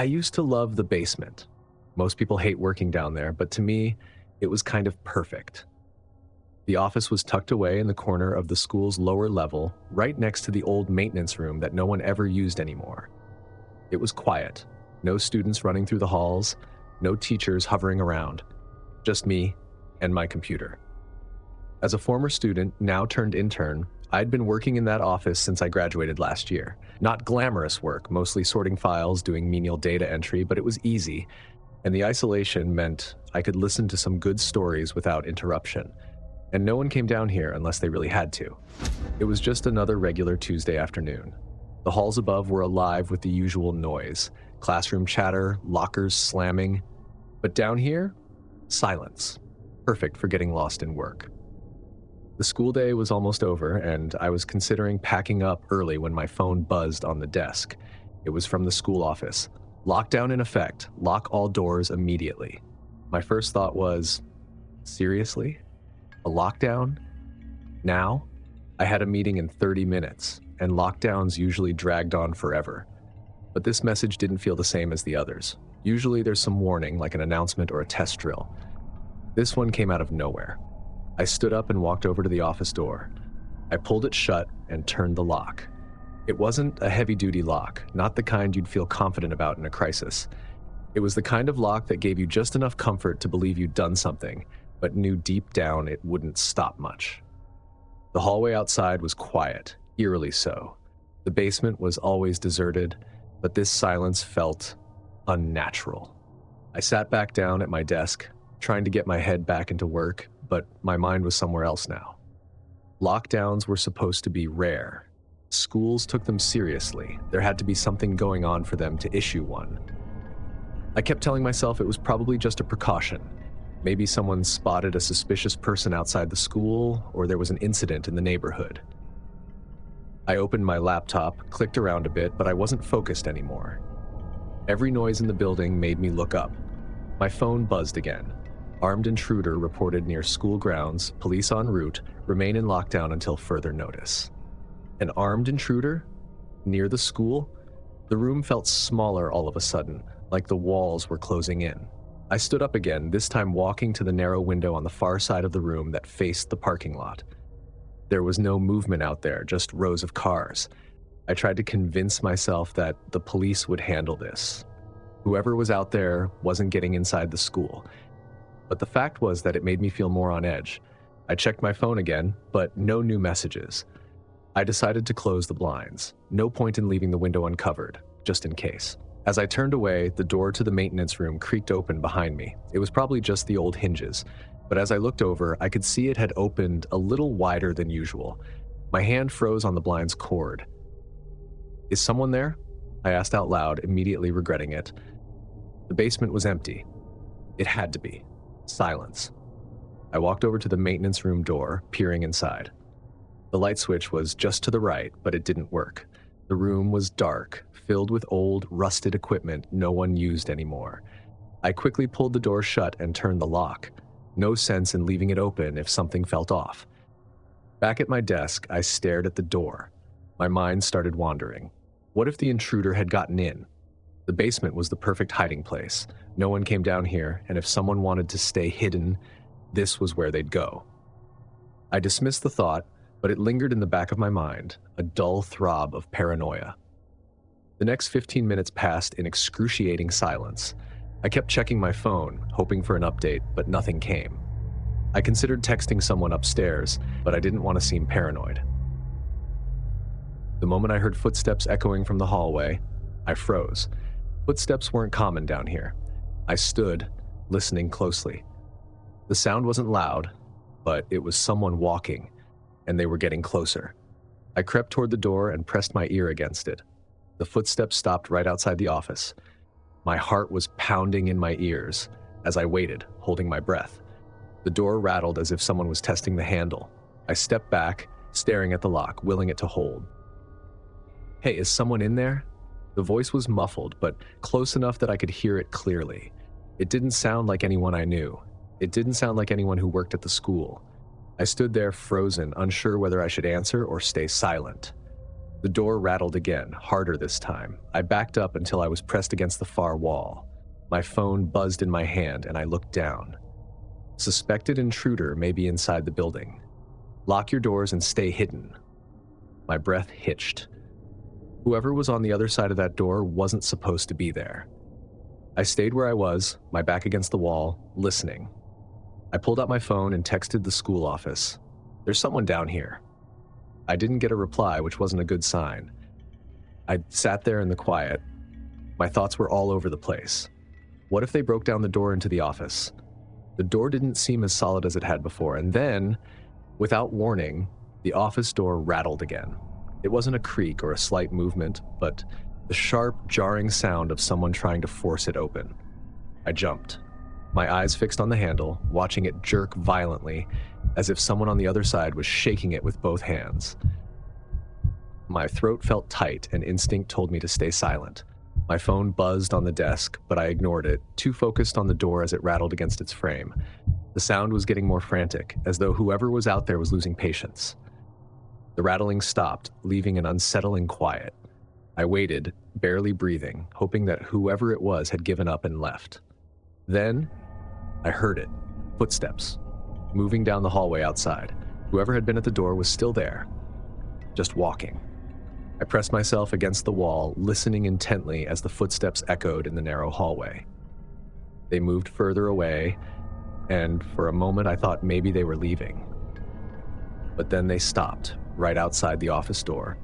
I used to love the basement. Most people hate working down there, but to me, it was kind of perfect. The office was tucked away in the corner of the school's lower level, right next to the old maintenance room that no one ever used anymore. It was quiet, no students running through the halls, no teachers hovering around, just me and my computer. As a former student, now turned intern, I'd been working in that office since I graduated last year. Not glamorous work, mostly sorting files, doing menial data entry, but it was easy, and the isolation meant I could listen to some good stories without interruption. And no one came down here unless they really had to. It was just another regular Tuesday afternoon. The halls above were alive with the usual noise, classroom chatter, lockers slamming. But down here, silence. Perfect for getting lost in work. The school day was almost over, and I was considering packing up early when my phone buzzed on the desk. It was from the school office. Lockdown in effect. Lock all doors immediately. My first thought was, seriously? A lockdown? Now? I had a meeting in 30 minutes, and lockdowns usually dragged on forever. But this message didn't feel the same as the others. Usually there's some warning, like an announcement or a test drill. This one came out of nowhere. I stood up and walked over to the office door. I pulled it shut and turned the lock. It wasn't a heavy-duty lock, not the kind you'd feel confident about in a crisis. It was the kind of lock that gave you just enough comfort to believe you'd done something, but knew deep down it wouldn't stop much. The hallway outside was quiet, eerily so. The basement was always deserted, but this silence felt unnatural. I sat back down at my desk, trying to get my head back into work, but my mind was somewhere else now. Lockdowns were supposed to be rare. Schools took them seriously. There had to be something going on for them to issue one. I kept telling myself it was probably just a precaution. Maybe someone spotted a suspicious person outside the school, or there was an incident in the neighborhood. I opened my laptop, clicked around a bit, but I wasn't focused anymore. Every noise in the building made me look up. My phone buzzed again. Armed intruder reported near school grounds, police en route, remain in lockdown until further notice. An armed intruder? Near the school? The room felt smaller all of a sudden, like the walls were closing in. I stood up again, this time walking to the narrow window on the far side of the room that faced the parking lot. There was no movement out there, just rows of cars. I tried to convince myself that the police would handle this. Whoever was out there wasn't getting inside the school. But the fact was that it made me feel more on edge. I checked my phone again, but no new messages. I decided to close the blinds. No point in leaving the window uncovered, just in case. As I turned away, the door to the maintenance room creaked open behind me. It was probably just the old hinges, but as I looked over, I could see it had opened a little wider than usual. My hand froze on the blind's cord. "Is someone there?" I asked out loud, immediately regretting it. The basement was empty. It had to be. Silence. I walked over to the maintenance room door, peering inside. The light switch was just to the right, but it didn't work. The room was dark, filled with old, rusted equipment no one used anymore. I quickly pulled the door shut and turned the lock. No sense in leaving it open if something felt off. Back at my desk, I stared at the door. My mind started wandering. What if the intruder had gotten in? The basement was the perfect hiding place. No one came down here, and if someone wanted to stay hidden, this was where they'd go. I dismissed the thought, but it lingered in the back of my mind, a dull throb of paranoia. The next 15 minutes passed in excruciating silence. I kept checking my phone, hoping for an update, but nothing came. I considered texting someone upstairs, but I didn't want to seem paranoid. The moment I heard footsteps echoing from the hallway, I froze. Footsteps weren't common down here. I stood, listening closely. The sound wasn't loud, but it was someone walking, and they were getting closer. I crept toward the door and pressed my ear against it. The footsteps stopped right outside the office. My heart was pounding in my ears as I waited, holding my breath. The door rattled as if someone was testing the handle. I stepped back, staring at the lock, willing it to hold. "Hey, is someone in there?" The voice was muffled, but close enough that I could hear it clearly. It didn't sound like anyone I knew. It didn't sound like anyone who worked at the school. I stood there frozen, unsure whether I should answer or stay silent. The door rattled again, harder this time. I backed up until I was pressed against the far wall. My phone buzzed in my hand and I looked down. Suspected intruder may be inside the building. Lock your doors and stay hidden. My breath hitched. Whoever was on the other side of that door wasn't supposed to be there. I stayed where I was, my back against the wall, listening. I pulled out my phone and texted the school office. "There's someone down here." I didn't get a reply, which wasn't a good sign. I sat there in the quiet. My thoughts were all over the place. What if they broke down the door into the office? The door didn't seem as solid as it had before, and then, without warning, the office door rattled again. It wasn't a creak or a slight movement, but the sharp, jarring sound of someone trying to force it open. I jumped, my eyes fixed on the handle, watching it jerk violently, as if someone on the other side was shaking it with both hands. My throat felt tight, and instinct told me to stay silent. My phone buzzed on the desk, but I ignored it, too focused on the door as it rattled against its frame. The sound was getting more frantic, as though whoever was out there was losing patience. The rattling stopped, leaving an unsettling quiet. I waited, barely breathing, hoping that whoever it was had given up and left. Then, I heard it. Footsteps. Moving down the hallway outside. Whoever had been at the door was still there. Just walking. I pressed myself against the wall, listening intently as the footsteps echoed in the narrow hallway. They moved further away, and for a moment I thought maybe they were leaving. But then they stopped, right outside the office door.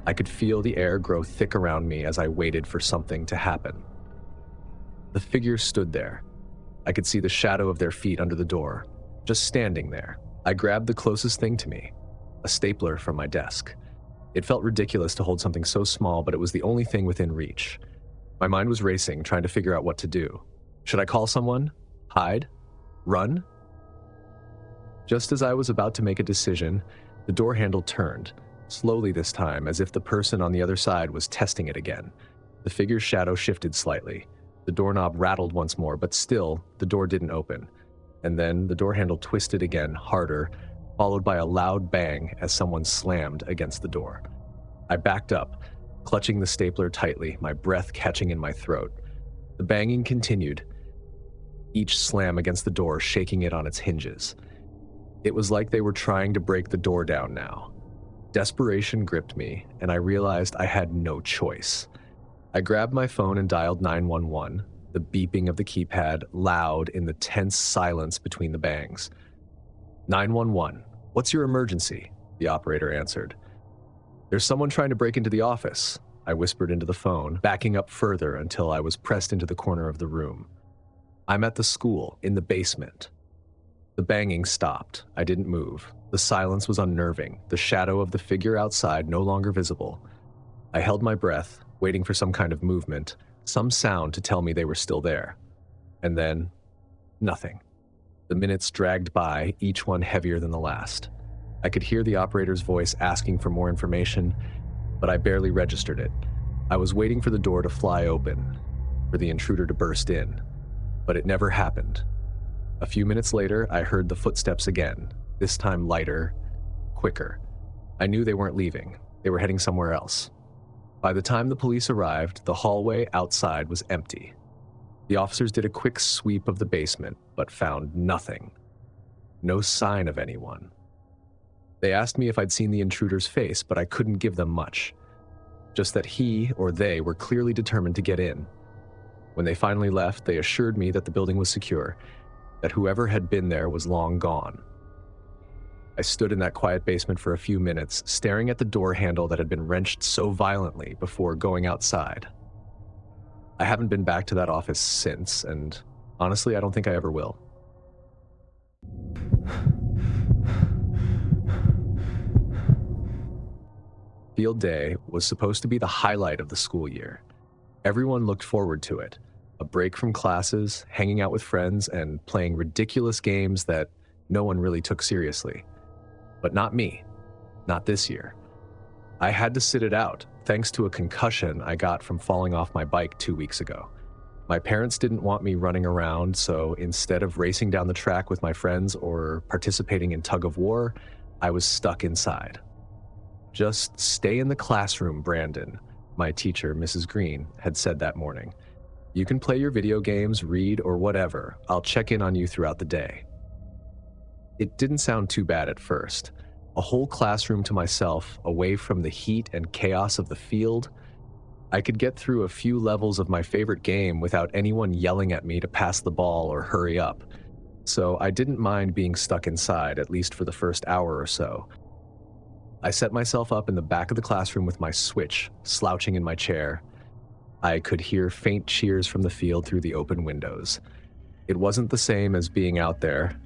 I could feel the air grow thick around me as I waited for something to happen. The figures stood there. I could see the shadow of their feet under the door, just standing there. I grabbed the closest thing to me, a stapler from my desk. It felt ridiculous to hold something so small, but it was the only thing within reach. My mind was racing, trying to figure out what to do. Should I call someone? Hide? Run? Just as I was about to make a decision, the door handle turned, slowly this time, as if the person on the other side was testing it again. The figure's shadow shifted slightly. The doorknob rattled once more, but still, the door didn't open. And then the door handle twisted again, harder, followed by a loud bang as someone slammed against the door. I backed up, clutching the stapler tightly, my breath catching in my throat. The banging continued, each slam against the door shaking it on its hinges. It was like they were trying to break the door down now. Desperation gripped me, and I realized I had no choice. I grabbed my phone and dialed 911, the beeping of the keypad loud in the tense silence between the bangs. 911, what's your emergency? The operator answered. There's someone trying to break into the office, I whispered into the phone, backing up further until I was pressed into the corner of the room. I'm at the school, in the basement. The banging stopped. I didn't move. The silence was unnerving, the shadow of the figure outside no longer visible. I held my breath, waiting for some kind of movement, some sound to tell me they were still there. And then, nothing. The minutes dragged by, each one heavier than the last. I could hear the operator's voice asking for more information, but I barely registered it. I was waiting for the door to fly open, for the intruder to burst in, but it never happened. A few minutes later, I heard the footsteps again, this time lighter, quicker. I knew they weren't leaving. They were heading somewhere else. By the time the police arrived, the hallway outside was empty. The officers did a quick sweep of the basement, but found nothing. No sign of anyone. They asked me if I'd seen the intruder's face, but I couldn't give them much. Just that he or they were clearly determined to get in. When they finally left, they assured me that the building was secure, that whoever had been there was long gone. I stood in that quiet basement for a few minutes, staring at the door handle that had been wrenched so violently before going outside. I haven't been back to that office since, and honestly, I don't think I ever will. Field day was supposed to be the highlight of the school year. Everyone looked forward to it. A break from classes, hanging out with friends, and playing ridiculous games that no one really took seriously. But not me. Not this year. I had to sit it out, thanks to a concussion I got from falling off my bike 2 weeks ago. My parents didn't want me running around, so instead of racing down the track with my friends or participating in tug of war, I was stuck inside. Just stay in the classroom, Brandon, my teacher, Mrs. Green, had said that morning. You can play your video games, read, or whatever. I'll check in on you throughout the day. It didn't sound too bad at first. A whole classroom to myself, away from the heat and chaos of the field. I could get through a few levels of my favorite game without anyone yelling at me to pass the ball or hurry up. So I didn't mind being stuck inside, at least for the first hour or so. I set myself up in the back of the classroom with my Switch, slouching in my chair. I could hear faint cheers from the field through the open windows. It wasn't the same as being out there,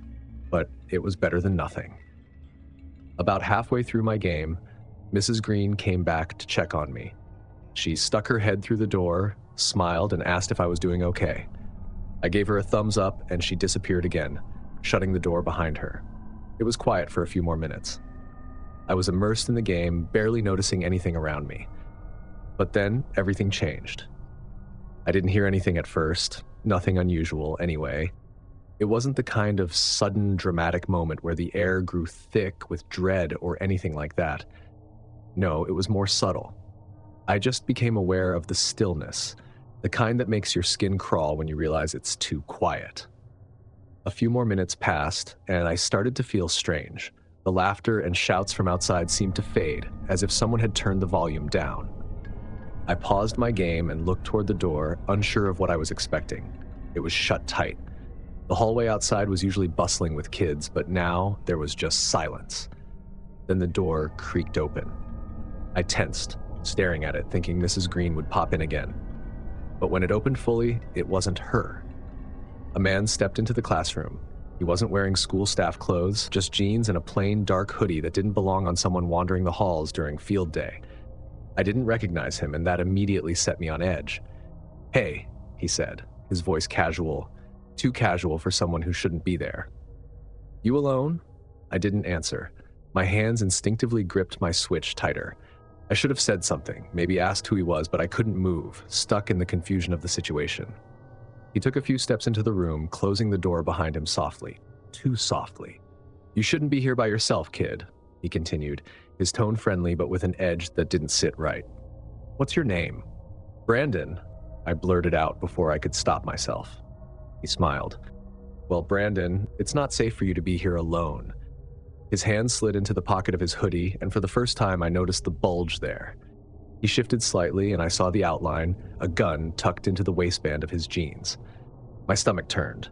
but it was better than nothing. About halfway through my game, Mrs. Green came back to check on me. She stuck her head through the door, smiled, and asked if I was doing okay. I gave her a thumbs up, and she disappeared again, shutting the door behind her. It was quiet for a few more minutes. I was immersed in the game, barely noticing anything around me. But then, everything changed. I didn't hear anything at first, nothing unusual anyway. It wasn't the kind of sudden, dramatic moment where the air grew thick with dread or anything like that. No, it was more subtle. I just became aware of the stillness, the kind that makes your skin crawl when you realize it's too quiet. A few more minutes passed, and I started to feel strange. The laughter and shouts from outside seemed to fade, as if someone had turned the volume down. I paused my game and looked toward the door, unsure of what I was expecting. It was shut tight. The hallway outside was usually bustling with kids, but now there was just silence. Then the door creaked open. I tensed, staring at it, thinking Mrs. Green would pop in again. But when it opened fully, it wasn't her. A man stepped into the classroom. He wasn't wearing school staff clothes, just jeans and a plain dark hoodie that didn't belong on someone wandering the halls during field day. I didn't recognize him, and that immediately set me on edge. "Hey," he said, his voice casual, too casual for someone who shouldn't be there. "You alone?" I didn't answer. My hands instinctively gripped my Switch tighter. I should have said something, maybe asked who he was, but I couldn't move, stuck in the confusion of the situation. He took a few steps into the room, closing the door behind him softly. Too softly. "You shouldn't be here by yourself, kid," he continued, his tone friendly but with an edge that didn't sit right. "What's your name?" "Brandon," I blurted out before I could stop myself. He smiled. "Well, Brandon, it's not safe for you to be here alone." His hand slid into the pocket of his hoodie, and for the first time I noticed the bulge there. He shifted slightly, and I saw the outline, a gun tucked into the waistband of his jeans. My stomach turned.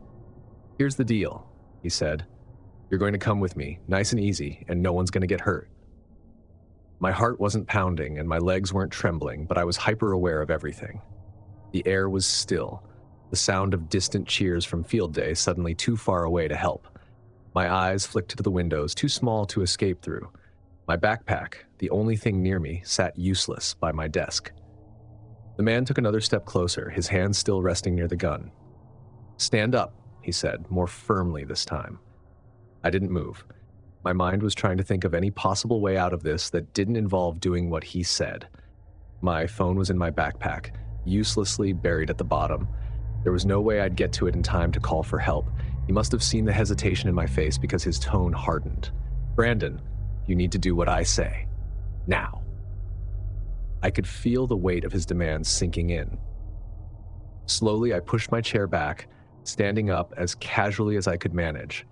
"Here's the deal," he said. "You're going to come with me, nice and easy, and no one's going to get hurt." My heart wasn't pounding, and my legs weren't trembling, but I was hyper-aware of everything. The air was still, the sound of distant cheers from field day suddenly too far away to help. My eyes flicked to the windows, too small to escape through. My backpack, the only thing near me, sat useless by my desk. The man took another step closer, his hand still resting near the gun. "Stand up," he said, more firmly this time. I didn't move. My mind was trying to think of any possible way out of this that didn't involve doing what he said. My phone was in my backpack, uselessly buried at the bottom. There was no way I'd get to it in time to call for help. He must have seen the hesitation in my face because his tone hardened. "Brandon, you need to do what I say. Now." I could feel the weight of his demands sinking in. Slowly, I pushed my chair back, standing up as casually as I could manage.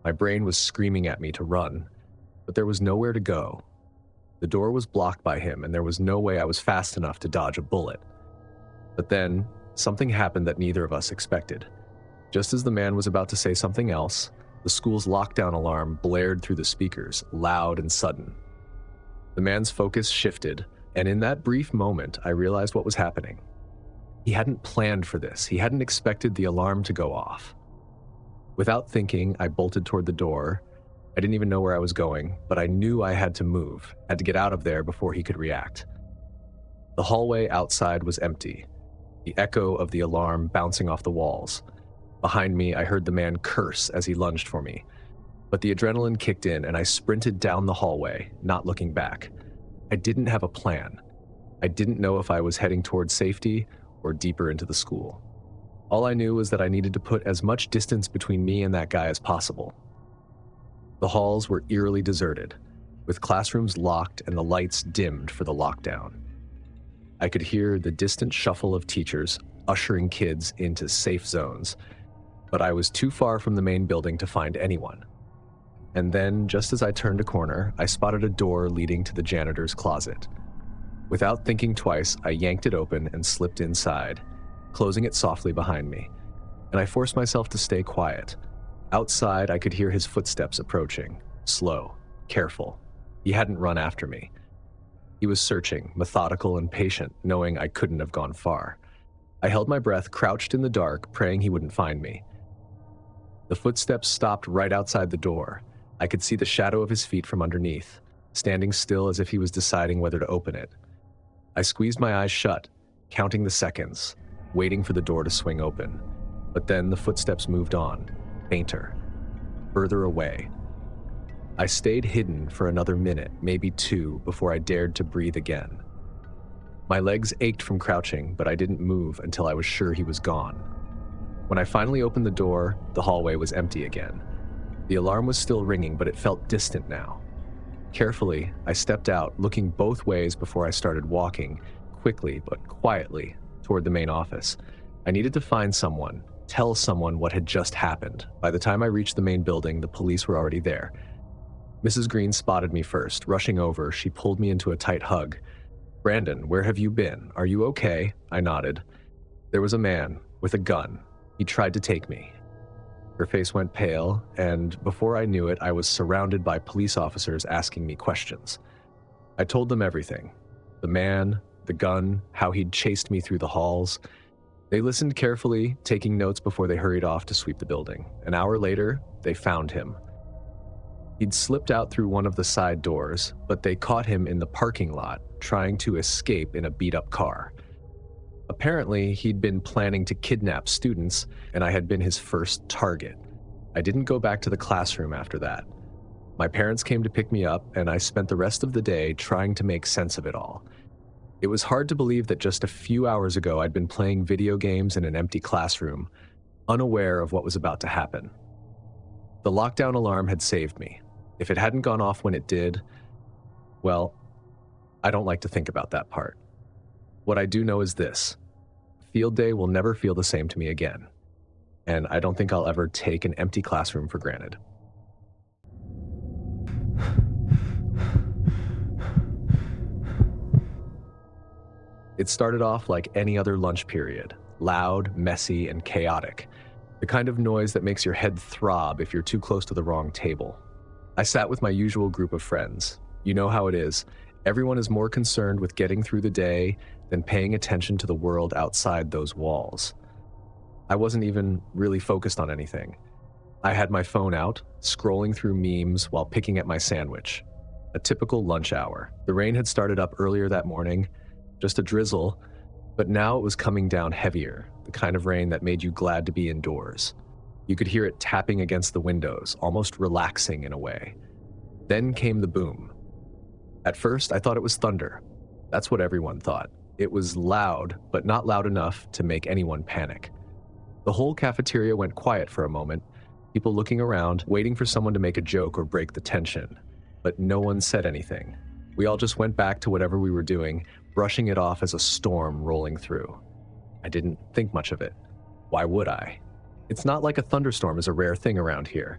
My brain was screaming at me to run, but there was nowhere to go. The door was blocked by him, and there was no way I was fast enough to dodge a bullet. But then, something happened that neither of us expected. Just as the man was about to say something else, the school's lockdown alarm blared through the speakers, loud and sudden. The man's focus shifted, and in that brief moment, I realized what was happening. He hadn't planned for this. He hadn't expected the alarm to go off. Without thinking, I bolted toward the door. I didn't even know where I was going, but I knew I had to move, had to get out of there before he could react. The hallway outside was empty, the echo of the alarm bouncing off the walls. Behind me, I heard the man curse as he lunged for me. But the adrenaline kicked in, and I sprinted down the hallway, not looking back. I didn't have a plan. I didn't know if I was heading towards safety or deeper into the school. All I knew was that I needed to put as much distance between me and that guy as possible. The halls were eerily deserted. with classrooms locked and the lights dimmed for the lockdown. I could hear the distant shuffle of teachers ushering kids into safe zones, but I was too far from the main building to find anyone. And then, just as I turned a corner, I spotted a door leading to the janitor's closet. Without thinking twice, I yanked it open and slipped inside, closing it softly behind me, and I forced myself to stay quiet. Outside, I could hear his footsteps approaching, slow, careful. He hadn't run after me. He was searching, methodical and patient, knowing I couldn't have gone far. I held my breath, crouched in the dark, praying he wouldn't find me. The footsteps stopped right outside the door. I could see the shadow of his feet from underneath, standing still as if he was deciding whether to open it. I squeezed my eyes shut, counting the seconds, waiting for the door to swing open. But then the footsteps moved on, fainter, further away. I stayed hidden for another minute, maybe two, before I dared to breathe again. My legs ached from crouching, but I didn't move until I was sure he was gone. When I finally opened the door, the hallway was empty again. The alarm was still ringing, but it felt distant now. Carefully, I stepped out, looking both ways before I started walking, quickly but quietly, toward the main office. I needed to find someone, tell someone what had just happened. By the time I reached the main building, the police were already there. Mrs. Green spotted me first. Rushing over, she pulled me into a tight hug. "Brandon, where have you been? Are you okay?" I nodded. "There was a man with a gun. He tried to take me." Her face went pale, and before I knew it, I was surrounded by police officers asking me questions. I told them everything. The man, the gun, how he'd chased me through the halls. They listened carefully, taking notes before they hurried off to sweep the building. An hour later, they found him. He'd slipped out through one of the side doors, but they caught him in the parking lot, trying to escape in a beat-up car. Apparently, he'd been planning to kidnap students, and I had been his first target. I didn't go back to the classroom after that. My parents came to pick me up, and I spent the rest of the day trying to make sense of it all. It was hard to believe that just a few hours ago I'd been playing video games in an empty classroom, unaware of what was about to happen. The lockdown alarm had saved me. If it hadn't gone off when it did, well, I don't like to think about that part. What I do know is this: field day will never feel the same to me again, and I don't think I'll ever take an empty classroom for granted. It started off like any other lunch period, loud, messy, and chaotic. The kind of noise that makes your head throb if you're too close to the wrong table. I sat with my usual group of friends. You know how it is. Everyone is more concerned with getting through the day than paying attention to the world outside those walls. I wasn't even really focused on anything. I had my phone out, scrolling through memes while picking at my sandwich. A typical lunch hour. The rain had started up earlier that morning, just a drizzle, but now it was coming down heavier, the kind of rain that made you glad to be indoors. You could hear it tapping against the windows, almost relaxing in a way. Then came the boom. At first, I thought it was thunder. That's what everyone thought. It was loud, but not loud enough to make anyone panic. The whole cafeteria went quiet for a moment, people looking around, waiting for someone to make a joke or break the tension. But no one said anything. We all just went back to whatever we were doing, brushing it off as a storm rolling through. I didn't think much of it. Why would I? It's not like a thunderstorm is a rare thing around here.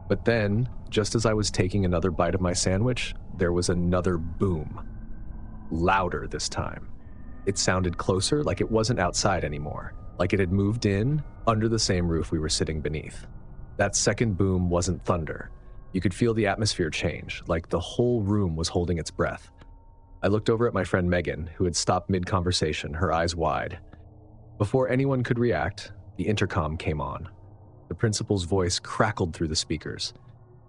But then, just as I was taking another bite of my sandwich, there was another boom. Louder this time. It sounded closer, like it wasn't outside anymore, like it had moved in, under the same roof we were sitting beneath. That second boom wasn't thunder. You could feel the atmosphere change, like the whole room was holding its breath. I looked over at my friend Megan, who had stopped mid-conversation, her eyes wide. Before anyone could react, the intercom came on. The principal's voice crackled through the speakers.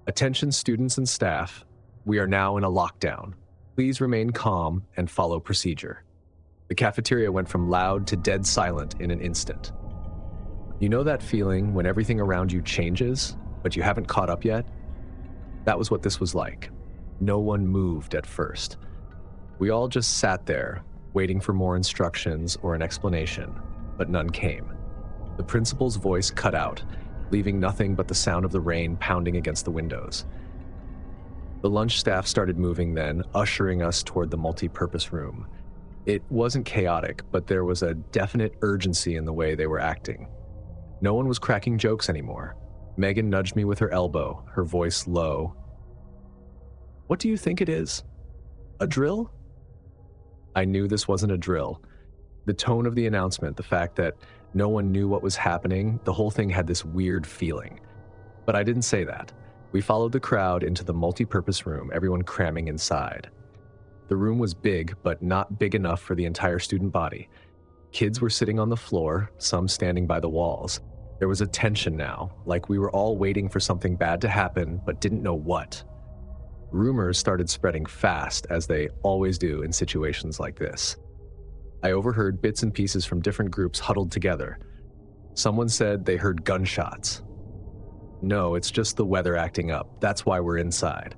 "Attention students and staff, we are now in a lockdown. Please remain calm and follow procedure." The cafeteria went from loud to dead silent in an instant. You know that feeling when everything around you changes, but you haven't caught up yet? That was what this was like. No one moved at first. We all just sat there, waiting for more instructions or an explanation, but none came. The principal's voice cut out, leaving nothing but the sound of the rain pounding against the windows. The lunch staff started moving then, ushering us toward the multi-purpose room. It wasn't chaotic, but there was a definite urgency in the way they were acting. No one was cracking jokes anymore. Megan nudged me with her elbow, her voice low. "What do you think it is? A drill?" I knew this wasn't a drill. The tone of the announcement, the fact that no one knew what was happening, the whole thing had this weird feeling. But I didn't say that. We followed the crowd into the multi-purpose room, everyone cramming inside. The room was big, but not big enough for the entire student body. Kids were sitting on the floor, some standing by the walls. There was a tension now, like we were all waiting for something bad to happen, but didn't know what. Rumors started spreading fast, as they always do in situations like this. I overheard bits and pieces from different groups huddled together. Someone said they heard gunshots. "No, it's just the weather acting up. That's why we're inside."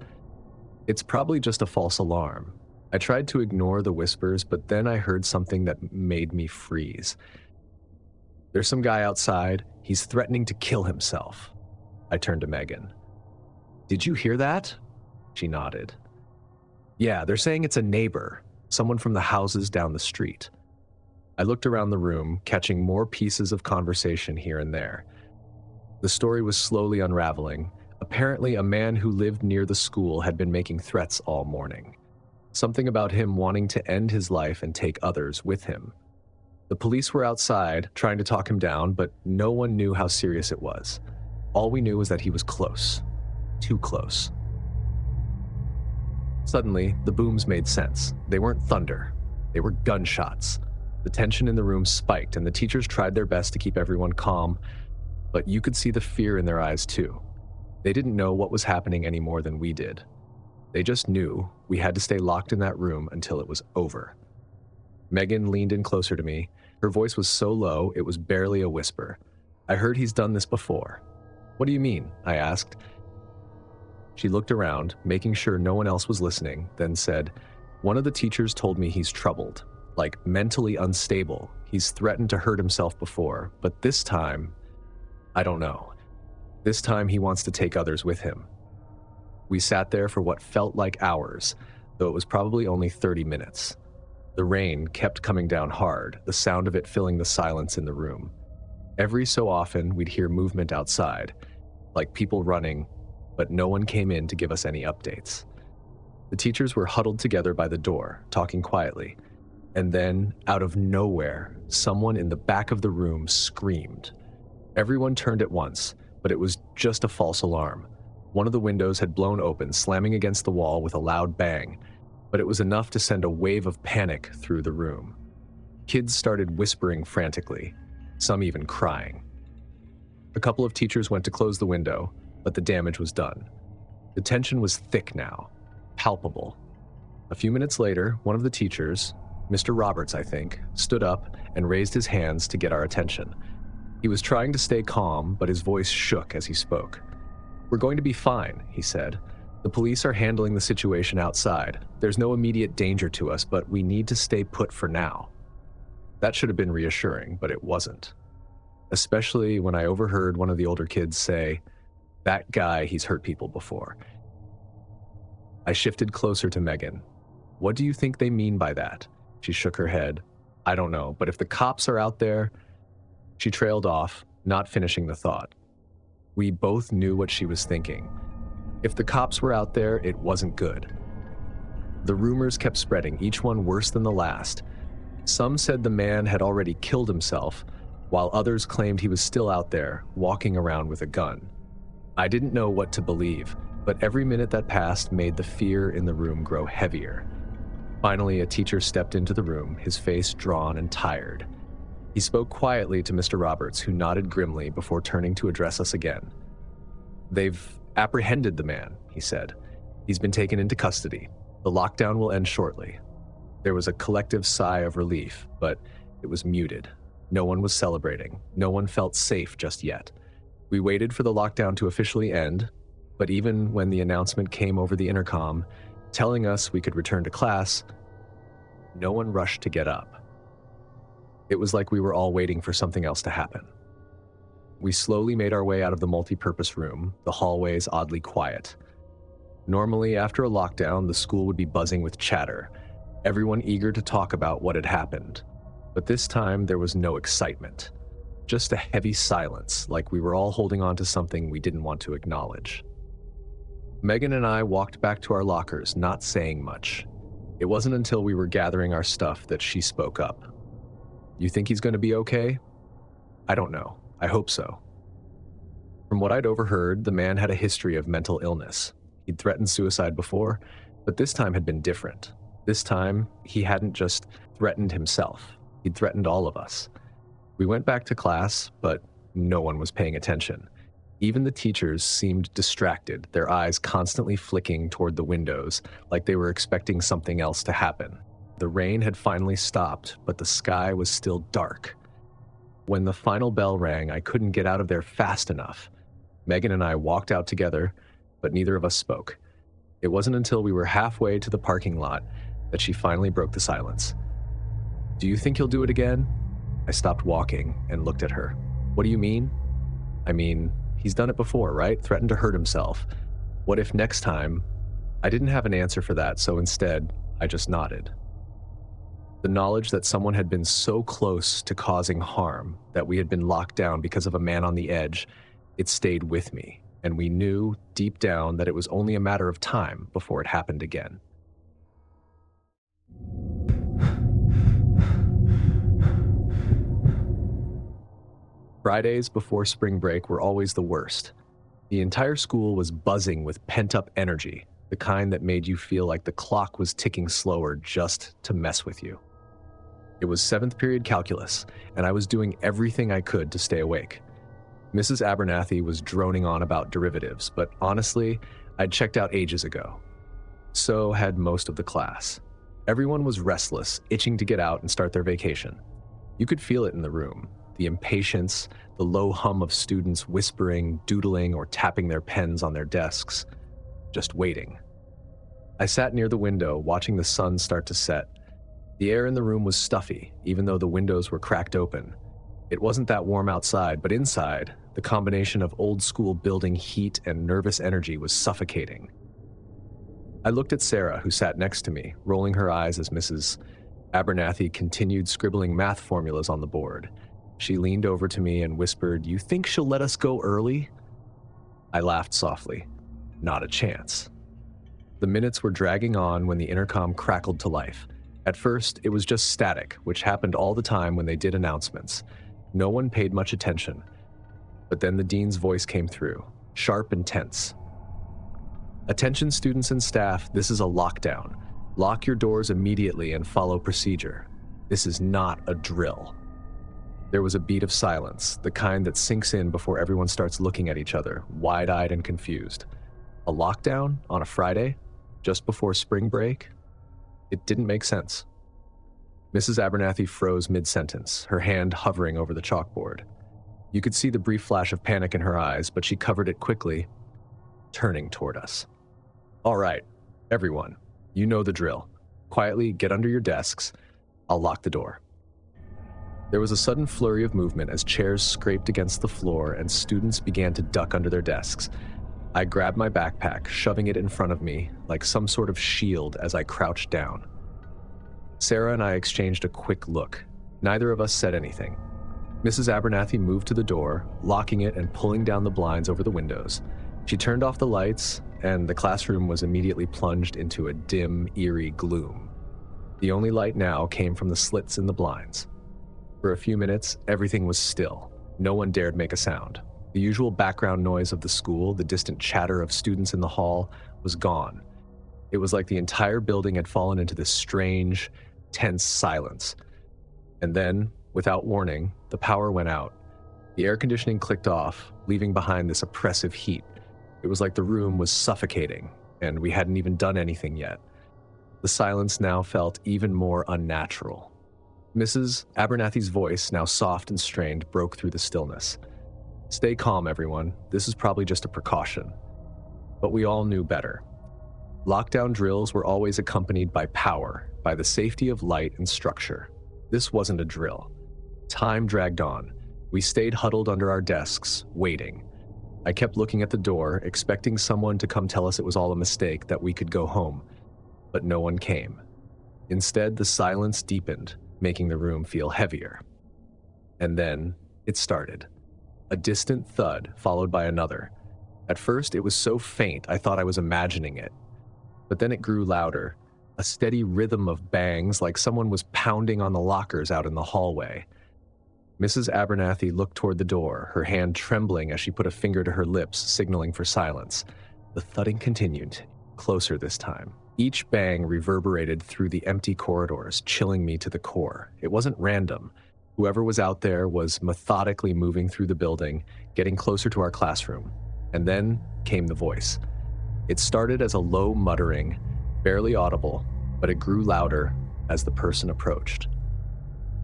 "It's probably just a false alarm." I tried to ignore the whispers, but then I heard something that made me freeze. "There's some guy outside. He's threatening to kill himself." I turned to Megan. "Did you hear that?" She nodded. "Yeah, they're saying it's a neighbor, someone from the houses down the street." I looked around the room, catching more pieces of conversation here and there. The story was slowly unraveling. Apparently, a man who lived near the school had been making threats all morning. Something about him wanting to end his life and take others with him. The police were outside, trying to talk him down, but no one knew how serious it was. All we knew was that he was close. Too close. Suddenly, the booms made sense. They weren't thunder. They were gunshots. The tension in the room spiked, and the teachers tried their best to keep everyone calm, but you could see the fear in their eyes too. They didn't know what was happening any more than we did. They just knew we had to stay locked in that room until it was over. Megan leaned in closer to me. Her voice was so low, it was barely a whisper. "I heard he's done this before." "What do you mean?" I asked. She looked around, making sure no one else was listening, then said, "One of the teachers told me he's troubled, like mentally unstable. He's threatened to hurt himself before, but this time, I don't know. This time he wants to take others with him." We sat there for what felt like hours, though it was probably only 30 minutes. The rain kept coming down hard, the sound of it filling the silence in the room. Every so often, we'd hear movement outside, like people running, but no one came in to give us any updates. The teachers were huddled together by the door, talking quietly. And then, out of nowhere, someone in the back of the room screamed. Everyone turned at once, but it was just a false alarm. One of the windows had blown open, slamming against the wall with a loud bang, but it was enough to send a wave of panic through the room. Kids started whispering frantically, some even crying. A couple of teachers went to close the window, but the damage was done. The tension was thick now, palpable. A few minutes later, one of the teachers, Mr. Roberts, I think, stood up and raised his hands to get our attention. He was trying to stay calm, but his voice shook as he spoke. "We're going to be fine," he said. "The police are handling the situation outside. There's no immediate danger to us, but we need to stay put for now." That should have been reassuring, but it wasn't. Especially when I overheard one of the older kids say, "That guy, he's hurt people before." I shifted closer to Megan. "What do you think they mean by that?" She shook her head. "I don't know, but if the cops are out there..." She trailed off, not finishing the thought. We both knew what she was thinking. If the cops were out there, it wasn't good. The rumors kept spreading, each one worse than the last. Some said the man had already killed himself, while others claimed he was still out there, walking around with a gun. I didn't know what to believe, but every minute that passed made the fear in the room grow heavier. Finally, a teacher stepped into the room, his face drawn and tired. He spoke quietly to Mr. Roberts, who nodded grimly before turning to address us again. "They've apprehended the man," he said. "He's been taken into custody. The lockdown will end shortly." There was a collective sigh of relief, but it was muted. No one was celebrating. No one felt safe just yet. We waited for the lockdown to officially end, but even when the announcement came over the intercom, telling us we could return to class, no one rushed to get up. It was like we were all waiting for something else to happen. We slowly made our way out of the multi-purpose room, the hallways oddly quiet. Normally, after a lockdown, the school would be buzzing with chatter, everyone eager to talk about what had happened. But this time, there was no excitement. Just a heavy silence, like we were all holding on to something we didn't want to acknowledge. Megan and I walked back to our lockers, not saying much. It wasn't until we were gathering our stuff that she spoke up. "You think he's going to be okay?" "I don't know. I hope so." From what I'd overheard, the man had a history of mental illness. He'd threatened suicide before, but this time had been different. This time, he hadn't just threatened himself. He'd threatened all of us. We went back to class, but no one was paying attention. Even the teachers seemed distracted, their eyes constantly flicking toward the windows, like they were expecting something else to happen. The rain had finally stopped, but the sky was still dark. When the final bell rang, I couldn't get out of there fast enough. Megan and I walked out together, but neither of us spoke. It wasn't until we were halfway to the parking lot that she finally broke the silence. "Do you think he'll do it again?" I stopped walking and looked at her. "What do you mean?" "I mean, he's done it before, right? Threatened to hurt himself. What if next time?" I didn't have an answer for that, so instead, I just nodded. The knowledge that someone had been so close to causing harm, that we had been locked down because of a man on the edge, it stayed with me, and we knew deep down that it was only a matter of time before it happened again. Fridays before spring break were always the worst. The entire school was buzzing with pent-up energy, the kind that made you feel like the clock was ticking slower just to mess with you. It was 7th period calculus, and I was doing everything I could to stay awake. Mrs. Abernathy was droning on about derivatives, but honestly, I'd checked out ages ago. So had most of the class. Everyone was restless, itching to get out and start their vacation. You could feel it in the room, the impatience, the low hum of students whispering, doodling, or tapping their pens on their desks, just waiting. I sat near the window, watching the sun start to set. The air in the room was stuffy, even though the windows were cracked open. It wasn't that warm outside, but inside, the combination of old-school building heat and nervous energy was suffocating. I looked at Sarah, who sat next to me, rolling her eyes as Mrs. Abernathy continued scribbling math formulas on the board. She leaned over to me and whispered, "You think she'll let us go early?" I laughed softly. Not a chance. The minutes were dragging on when the intercom crackled to life. At first, it was just static, which happened all the time when they did announcements. No one paid much attention. But then the dean's voice came through, sharp and tense. "Attention students and staff, this is a lockdown. Lock your doors immediately and follow procedure. This is not a drill." There was a beat of silence, the kind that sinks in before everyone starts looking at each other, wide-eyed and confused. A lockdown on a Friday? Just before spring break? It didn't make sense. Mrs. Abernathy froze mid-sentence, her hand hovering over the chalkboard. You could see the brief flash of panic in her eyes, but she covered it quickly, turning toward us. "All right, everyone, you know the drill. Quietly get under your desks. I'll lock the door." There was a sudden flurry of movement as chairs scraped against the floor and students began to duck under their desks. I grabbed my backpack, shoving it in front of me like some sort of shield as I crouched down. Sarah and I exchanged a quick look. Neither of us said anything. Mrs. Abernathy moved to the door, locking it and pulling down the blinds over the windows. She turned off the lights, and the classroom was immediately plunged into a dim, eerie gloom. The only light now came from the slits in the blinds. For a few minutes, everything was still. No one dared make a sound. The usual background noise of the school, the distant chatter of students in the hall, was gone. It was like the entire building had fallen into this strange, tense silence. And then, without warning, the power went out. The air conditioning clicked off, leaving behind this oppressive heat. It was like the room was suffocating, and we hadn't even done anything yet. The silence now felt even more unnatural. Mrs. Abernathy's voice, now soft and strained, broke through the stillness. "Stay calm, everyone. This is probably just a precaution." But we all knew better. Lockdown drills were always accompanied by power, by the safety of light and structure. This wasn't a drill. Time dragged on. We stayed huddled under our desks, waiting. I kept looking at the door, expecting someone to come tell us it was all a mistake, that we could go home, but no one came. Instead, the silence deepened, making the room feel heavier. And then it started. A distant thud, followed by another. At first, it was so faint I thought I was imagining it. But then it grew louder, a steady rhythm of bangs like someone was pounding on the lockers out in the hallway. Mrs. Abernathy looked toward the door, her hand trembling as she put a finger to her lips, signaling for silence. The thudding continued, closer this time. Each bang reverberated through the empty corridors, chilling me to the core. It wasn't random. Whoever was out there was methodically moving through the building, getting closer to our classroom. And then came the voice. It started as a low muttering, barely audible, but it grew louder as the person approached.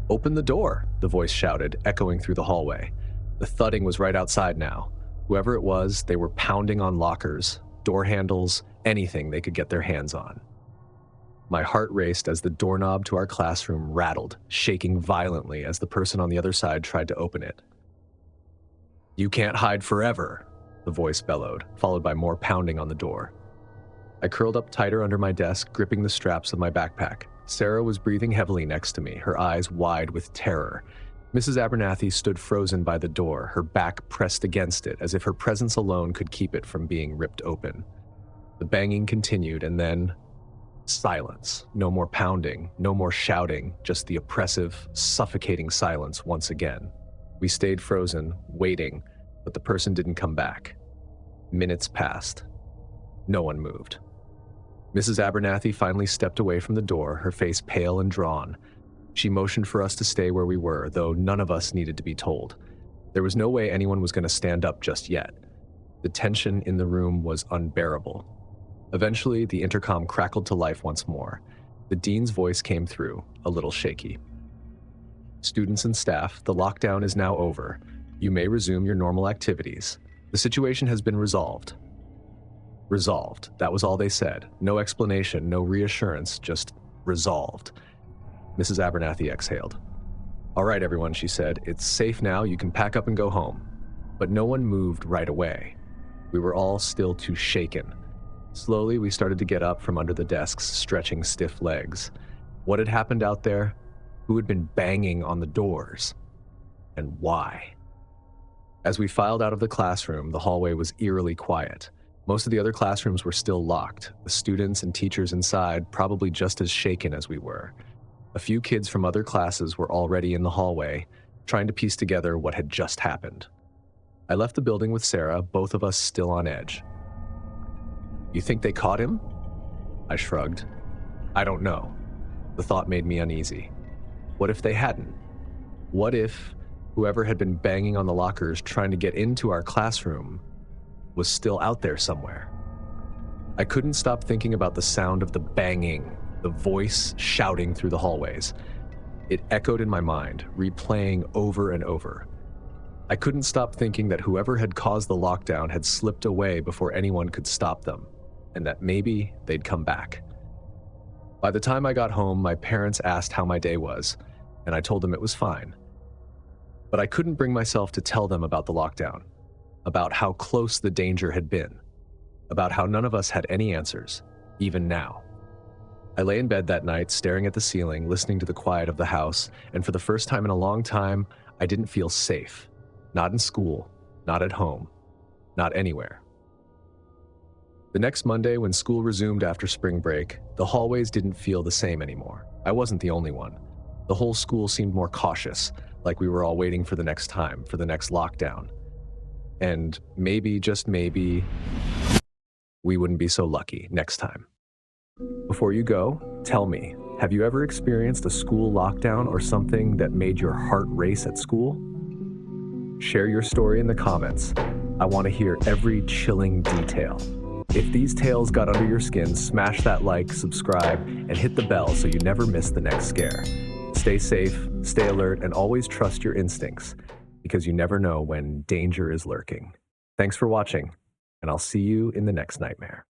"Open the door," the voice shouted, echoing through the hallway. The thudding was right outside now. Whoever it was, they were pounding on lockers, door handles, anything they could get their hands on. My heart raced as the doorknob to our classroom rattled, shaking violently as the person on the other side tried to open it. "You can't hide forever," the voice bellowed, followed by more pounding on the door. I curled up tighter under my desk, gripping the straps of my backpack. Sarah was breathing heavily next to me, her eyes wide with terror. Mrs. Abernathy stood frozen by the door, her back pressed against it, as if her presence alone could keep it from being ripped open. The banging continued, and then silence. No more pounding, no more shouting, just the oppressive, suffocating silence once again. We stayed frozen, waiting, but the person didn't come back. Minutes passed. No one moved. Mrs. Abernathy finally stepped away from the door, her face pale and drawn. She motioned for us to stay where we were, though none of us needed to be told. There was no way anyone was going to stand up just yet. The tension in the room was unbearable. Eventually, the intercom crackled to life once more. The dean's voice came through, a little shaky. "Students and staff, the lockdown is now over. You may resume your normal activities. The situation has been resolved." Resolved. That was all they said. No explanation, no reassurance, just resolved. Mrs. Abernathy exhaled. "All right, everyone," she said. "It's safe now. You can pack up and go home." But no one moved right away. We were all still too shaken. Slowly, we started to get up from under the desks, stretching stiff legs. What had happened out there? Who had been banging on the doors? And why? As we filed out of the classroom, the hallway was eerily quiet. Most of the other classrooms were still locked, the students and teachers inside probably just as shaken as we were. A few kids from other classes were already in the hallway, trying to piece together what had just happened. I left the building with Sarah, both of us still on edge. "You think they caught him?" I shrugged. "I don't know." The thought made me uneasy. What if they hadn't? What if whoever had been banging on the lockers trying to get into our classroom was still out there somewhere? I couldn't stop thinking about the sound of the banging, the voice shouting through the hallways. It echoed in my mind, replaying over and over. I couldn't stop thinking that whoever had caused the lockdown had slipped away before anyone could stop them, and that maybe they'd come back. By the time I got home, my parents asked how my day was, and I told them it was fine. But I couldn't bring myself to tell them about the lockdown, about how close the danger had been, about how none of us had any answers, even now. I lay in bed that night, staring at the ceiling, listening to the quiet of the house, and for the first time in a long time, I didn't feel safe. Not in school, not at home, not anywhere. The next Monday, when school resumed after spring break, the hallways didn't feel the same anymore. I wasn't the only one. The whole school seemed more cautious, like we were all waiting for the next time, for the next lockdown. And maybe, just maybe, we wouldn't be so lucky next time. Before you go, tell me, have you ever experienced a school lockdown or something that made your heart race at school? Share your story in the comments. I want to hear every chilling detail. If these tales got under your skin, smash that like, subscribe, and hit the bell so you never miss the next scare. Stay safe, stay alert, and always trust your instincts, because you never know when danger is lurking. Thanks for watching, and I'll see you in the next nightmare.